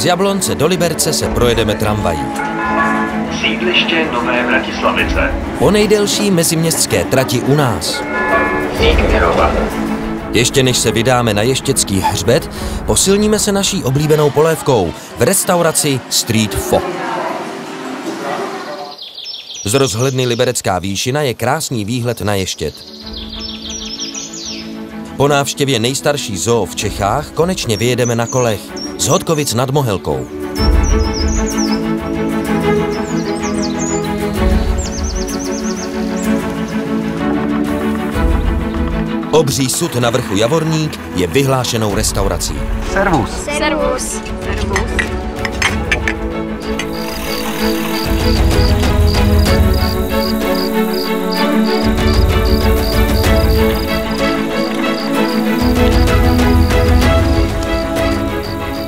Z Jablonce do Liberce se projedeme tramvají. Sídliště Nové Vratislavice. Po nejdelší meziměstské trati u nás. Víknerova. Ještě než se vydáme na Ještědský hřbet, posilníme se naší oblíbenou polévkou v restauraci Street Fo. Z rozhledny Liberecká výšina je krásný výhled na Ještěd. Po návštěvě nejstarší zoo v Čechách konečně vyjedeme na kolech z Hodkovic nad Mohelkou. Obří sud na vrchu Javorník je vyhlášenou restaurací. Servus. Servus. Servus.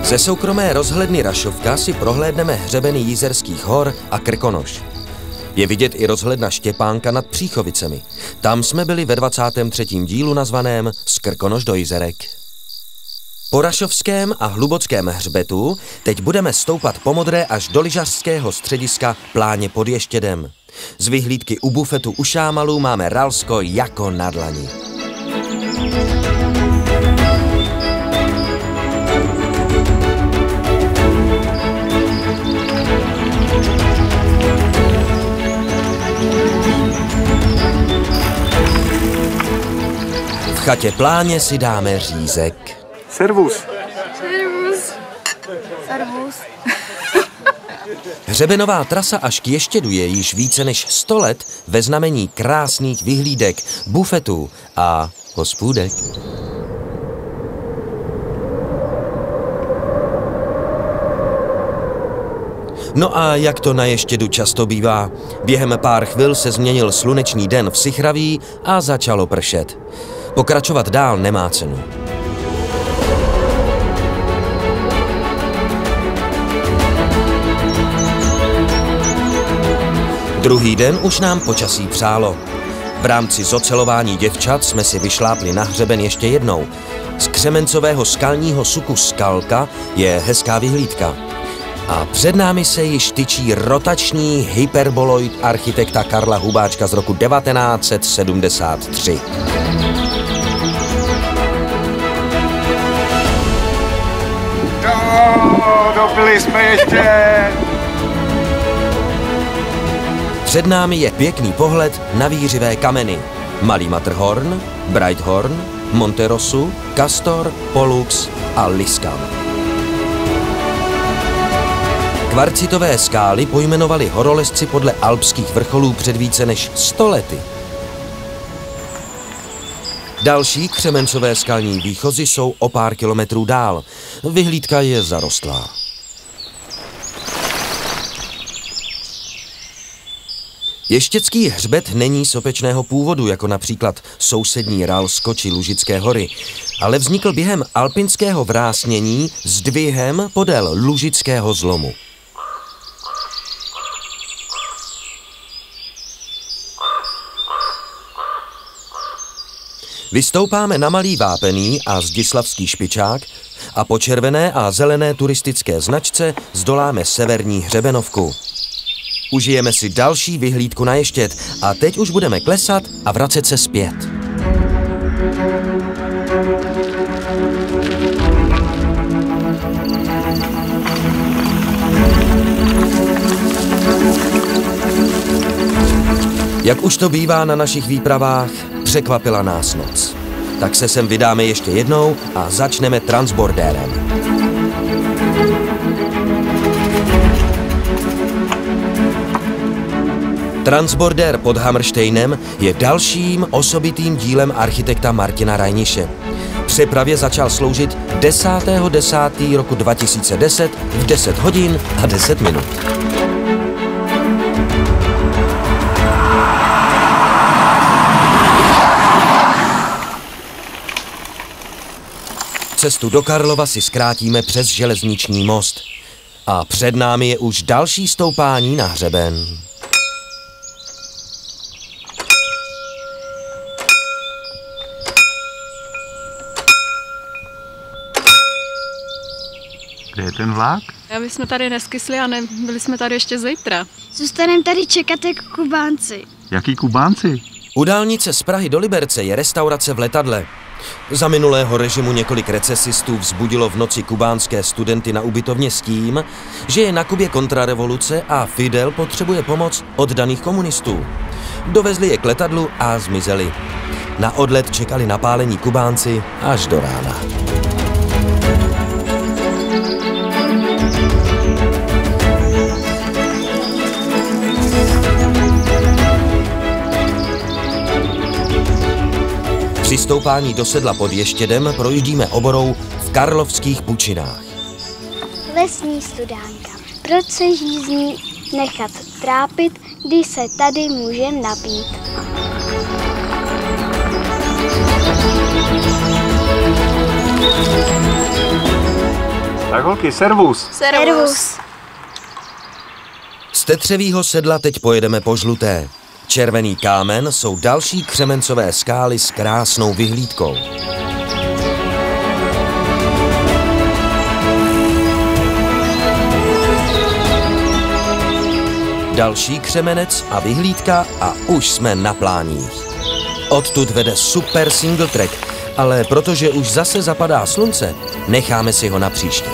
Ze soukromé rozhledny Rašovka si prohlédneme hřebeny Jizerských hor a Krkonoš. Je vidět i rozhledna Štěpánka nad Příchovicemi. Tam jsme byli ve 23. dílu nazvaném Z Krkonoš do Jizerek. Po Rašovském a Hlubockém hřbetu teď budeme stoupat po Modré až do lyžařského střediska Pláně pod Ještědem. Z vyhlídky u bufetu u Šámalů máme Ralsko jako na dlani. V chatě Pláně si dáme řízek. Servus. Servus. Servus. Hřebenová trasa až k Ještědu je již více než 100 let ve znamení krásných vyhlídek, bufetů a hospůdek. No a jak to na Ještědu často bývá, během pár chvil se změnil slunečný den v Sichraví a začalo pršet. Pokračovat dál nemá cenu. Druhý den už nám počasí přálo. V rámci zocelování děvčat jsme si vyšlápli na hřeben ještě jednou. Z křemencového skalního suku Skalka je hezká vyhlídka. A před námi se již tyčí rotační hyperboloid architekta Karla Hubáčka z roku 1973. Dopili jsme ještě. Před námi je pěkný pohled na výřivé kameny. Malý Matterhorn, Breithorn, Monterosu, Castor, Pollux a Liskan. Kvarcitové skály pojmenovali horolezci podle alpských vrcholů před více než 100 lety. Další křemencové skalní výchozy jsou o pár kilometrů dál. Vyhlídka je zarostlá. Ještědský hřbet není sopečného původu, jako například sousední Ralsko či Lužické hory, ale vznikl během alpinského vrásnění zdvihem podél Lužického zlomu. Vystoupáme na Malý Vápený a Zdislavský špičák a po červené a zelené turistické značce zdoláme severní hřebenovku. Užijeme si další vyhlídku na Ještěd a teď už budeme klesat a vracet se zpět. Jak už to bývá na našich výpravách, překvapila nás noc. Tak se sem vydáme ještě jednou a začneme transbordérem. Transbordér pod Hammersteinem je dalším osobitým dílem architekta Martina Reiniše. Přepravě začal sloužit 10.10. roku 2010 v 10 hodin a 10 minut. Cestu do Karlova si zkrátíme přes železniční most. A před námi je už další stoupání na hřeben. Kde je ten vlák? My jsme tady neskysli a byli jsme tady ještě zítra. Zůstaneme tady čekat jako Kubánci. Jaký Kubánci? U dálnice z Prahy do Liberce je restaurace v letadle. Za minulého režimu několik recesistů vzbudilo v noci kubánské studenty na ubytovně s tím, že je na Kubě kontrarevoluce a Fidel potřebuje pomoc od daných komunistů. Dovezli je k letadlu a zmizeli. Na odlet čekali napálení Kubánci až do rána. Při stoupání do sedla pod Ještědem projíždíme oborou v Karlovských Pučinách. Lesní studánka. Proč se žízní nechat trápit, když se tady můžem napít? Tak holky, servus. Servus. Z Tetřevýho sedla teď pojedeme po Žluté. Červený kámen jsou další křemencové skály s krásnou vyhlídkou. Další křemenec a vyhlídka a už jsme na Pláních. Odtud vede super single track, ale protože už zase zapadá slunce, necháme si ho na příště.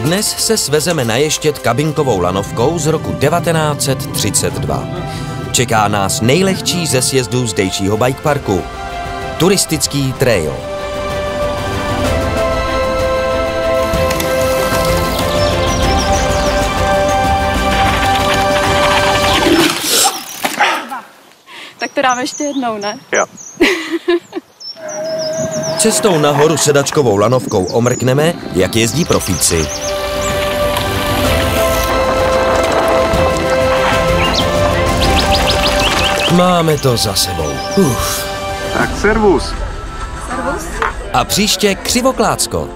Dnes se svezeme na Ještěd kabinkovou lanovkou z roku 1932. Čeká nás nejlehčí ze sjezdů zdejšího bikeparku. Turistický trail. Tak to dáme ještě jednou, ne? Jo. Cestou nahoru sedačkovou lanovkou omrkneme, jak jezdí profíci. Máme to za sebou. Tak servus. A příště Křivoklácko.